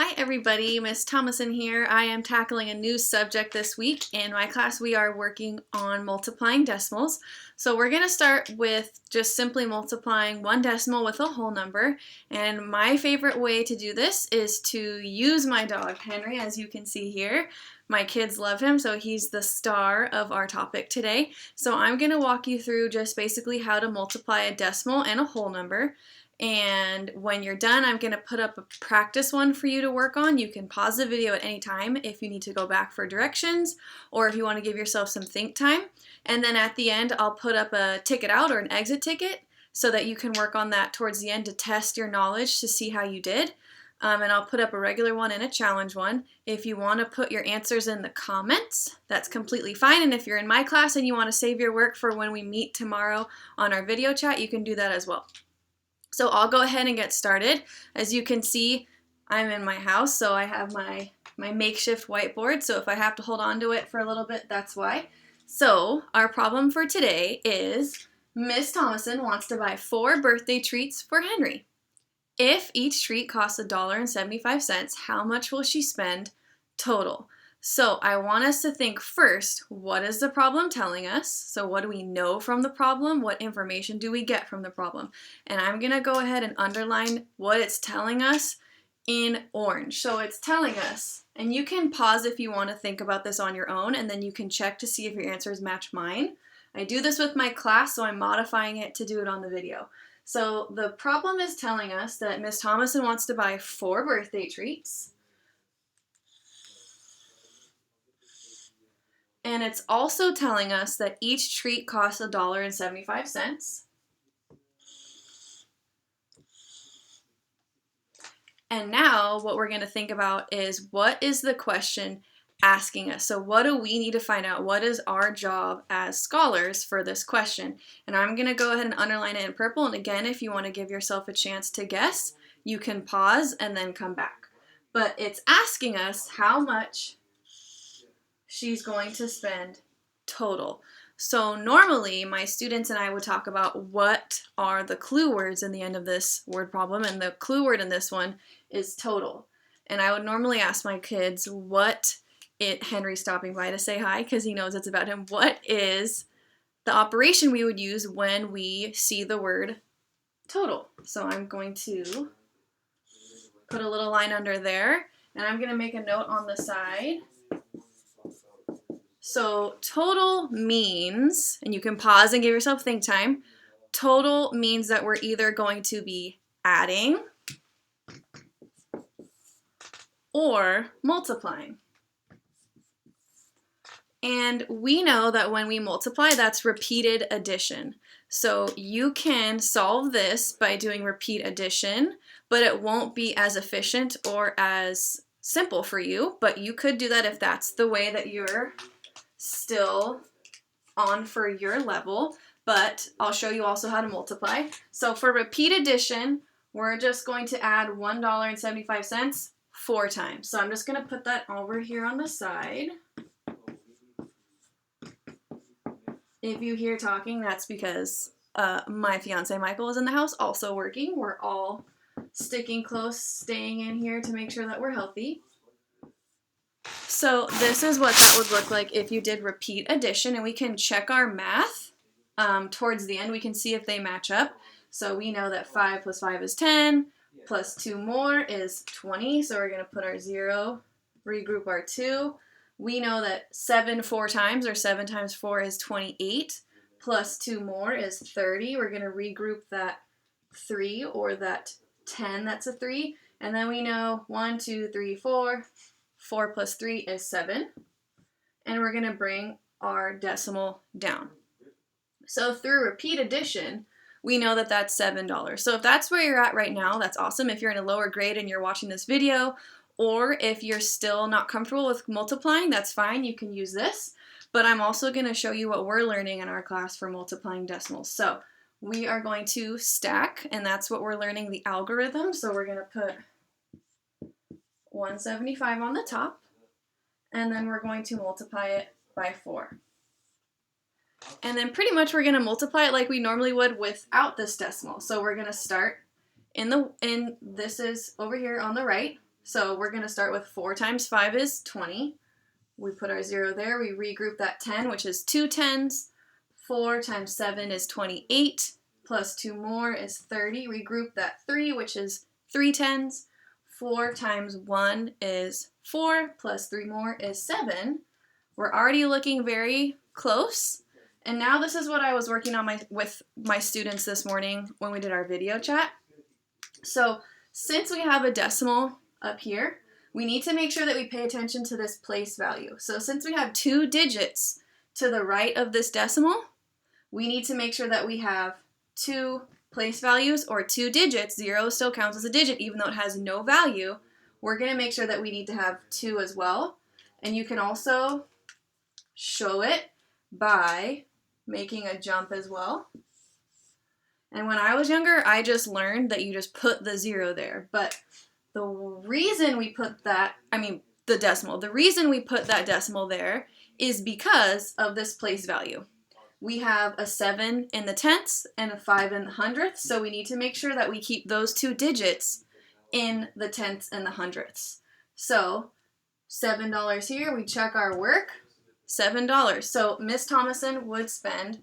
Hi everybody, Miss Thomason here. I am tackling a new subject this week. In my class we are working on multiplying decimals. So we're going to start with just simply multiplying one decimal with a whole number. And my favorite way to do this is to use my dog Henry, as you can see here. My kids love him, so he's the star of our topic today. So I'm going to walk you through just basically how to multiply a decimal and a whole number. And when you're done, I'm going to put up a practice one for you to work on. You can pause the video at any time if you need to go back for directions or if you want to give yourself some think time. And then at the end, I'll put up a ticket out or an exit ticket so that you can work on that towards the end to test your knowledge to see how you did. And I'll put up a regular one and a challenge one. If you want to put your answers in the comments, that's completely fine. And if you're in my class and you want to save your work for when we meet tomorrow on our video chat, you can do that as well. So I'll go ahead and get started. As you can see, I'm in my house, so I have my makeshift whiteboard. So if I have to hold on to it for a little bit, that's why. So our problem for today is Miss Thomason wants to buy 4 birthday treats for Henry. If each treat costs $1.75, how much will she spend total? So I want us to think first, what is the problem telling us? So what do we know from the problem? What information do we get from the problem? And I'm going to go ahead and underline what it's telling us in orange. So it's telling us, and you can pause if you want to think about this on your own, and then you can check to see if your answers match mine. I do this with my class, so I'm modifying it to do it on the video. So the problem is telling us that Miss Thomason wants to buy 4 birthday treats. And it's also telling us that each treat costs $1.75. And now what we're going to think about is, what is the question asking us? So what do we need to find out? What is our job as scholars for this question? And I'm going to go ahead and underline it in purple. And again, if you want to give yourself a chance to guess, you can pause and then come back. But it's asking us how much she's going to spend total. So normally my students and I would talk about what are the clue words in the end of this word problem, and the clue word in this one is total. And I would normally ask my kids Henry's stopping by to say hi because he knows it's about him. What is the operation we would use when we see the word total? So I'm going to put a little line under there, and I'm going to make a note on the side. So total means, and you can pause and give yourself think time, total means that we're either going to be adding or multiplying. And we know that when we multiply, that's repeated addition. So you can solve this by doing repeat addition, but it won't be as efficient or as simple for you. But you could do that if that's the way that you're still on for your level. But I'll show you also how to multiply. So for repeat addition, we're just going to add $1.75 4 times. So I'm just going to put that over here on the side. If you hear talking, that's because my fiance Michael is in the house also working. We're all sticking close, staying in here to make sure that we're healthy. So this is what that would look like if you did repeat addition, and we can check our math towards the end. We can see if they match up. So we know that 5 plus 5 is 10, plus 2 more is 20. So we're going to put our 0, regroup our 2. We know that 7 4 times, or 7 times 4 is 28, plus 2 more is 30. We're going to regroup that 3, or that 10, that's a 3. And then we know 1, 2, 3, 4. 4 plus 3 is 7. And we're going to bring our decimal down. So through repeat addition, we know that that's $7. So if that's where you're at right now, that's awesome. If you're in a lower grade and you're watching this video, or if you're still not comfortable with multiplying, that's fine. You can use this. But I'm also going to show you what we're learning in our class for multiplying decimals. So we are going to stack, and that's what we're learning, the algorithm. So we're going to put 175 on the top, and then we're going to multiply it by 4. And then pretty much we're going to multiply it like we normally would without this decimal. So we're going to start this is over here on the right. So we're going to start with 4 times 5 is 20. We put our 0 there. We regroup that 10, which is 2 tens. 4 times 7 is 28, plus 2 more is 30. Regroup that 3, which is 3 tens. 4 times 1 is 4, plus 3 more is 7. We're already looking very close. And now this is what I was working on with my students this morning when we did our video chat. So since we have a decimal up here, we need to make sure that we pay attention to this place value. So since we have 2 digits to the right of this decimal, we need to make sure that we have 2 place values or 2 digits. 0 still counts as a digit even though it has no value. We're going to make sure that we need to have 2 as well. And you can also show it by making a jump as well. And when I was younger, I just learned that you just put the 0 there. But the reason we put that, the reason we put that decimal there is because of this place value. We have a 7 in the tenths and a 5 in the hundredths, so we need to make sure that we keep those 2 digits in the tenths and the hundredths. So $7 here, we check our work, $7. So Miss Thomason would spend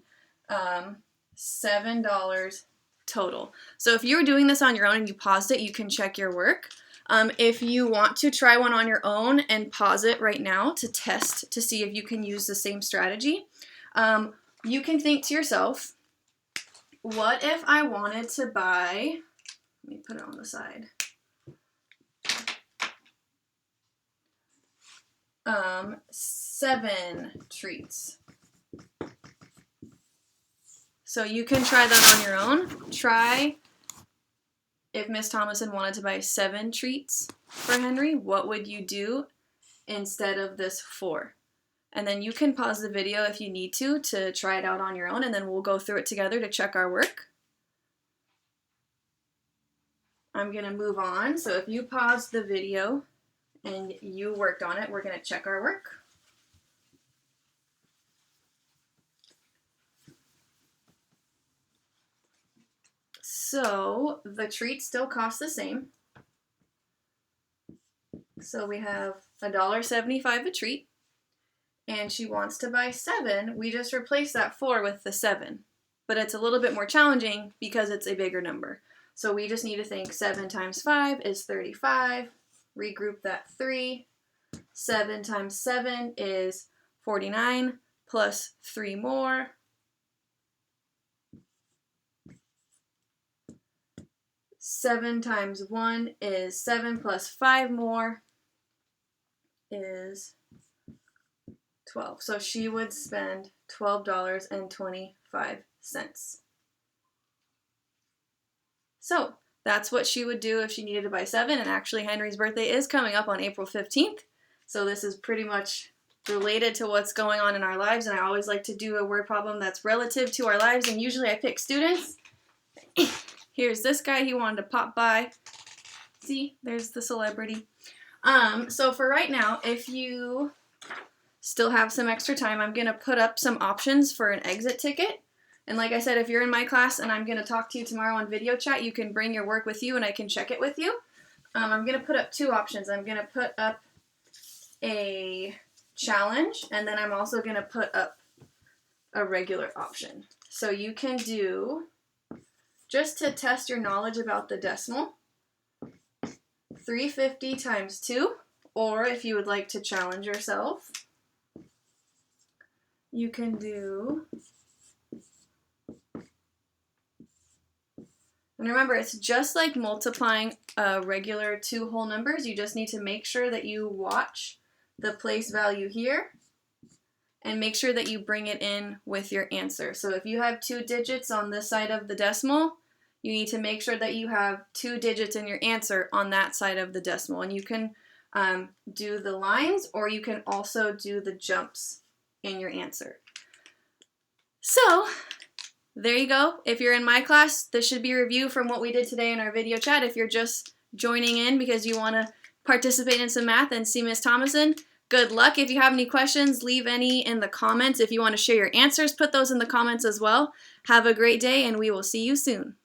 $7 total. So if you were doing this on your own and you paused it, you can check your work. If you want to try one on your own and pause it right now to test to see if you can use the same strategy, you can think to yourself, what if I wanted to buy, let me put it on the side, 7 treats. So you can try that on your own. Try if Miss Thomason wanted to buy 7 treats for Henry, what would you do instead of this 4? And then you can pause the video if you need to try it out on your own, and then we'll go through it together to check our work. I'm going to move on. So if you paused the video and you worked on it, we're going to check our work. So the treats still cost the same. So we have $1.75 a treat. And she wants to buy 7, we just replace that 4 with the 7. But it's a little bit more challenging because it's a bigger number. So we just need to think 7 times 5 is 35. Regroup that 3. 7 times 7 is 49 plus 3 more. 7 times 1 is 7 plus 5 more is 12. So she would spend $12.25. So that's what she would do if she needed to buy 7. And actually Henry's birthday is coming up on April 15th. So this is pretty much related to what's going on in our lives. And I always like to do a word problem that's relative to our lives. And usually I pick students. Here's this guy, he wanted to pop by. See, there's the celebrity. So for right now, if you still have some extra time, I'm going to put up some options for an exit ticket. And like I said, if you're in my class and I'm going to talk to you tomorrow on video chat, you can bring your work with you and I can check it with you. I'm going to put up 2 options. I'm going to put up a challenge, and then I'm also going to put up a regular option. So you can do, just to test your knowledge about the decimal, 350 times 2, or if you would like to challenge yourself, you can do, and remember, it's just like multiplying regular 2 whole numbers. You just need to make sure that you watch the place value here and make sure that you bring it in with your answer. So if you have 2 digits on this side of the decimal, you need to make sure that you have 2 digits in your answer on that side of the decimal. And you can do the lines, or you can also do the jumps in your answer. So there you go. If you're in my class, this should be a review from what we did today in our video chat. If you're just joining in because you want to participate in some math and see Miss Thomason, good luck. If you have any questions, leave any in the comments. If you want to share your answers, put those in the comments as well. Have a great day, and we will see you soon.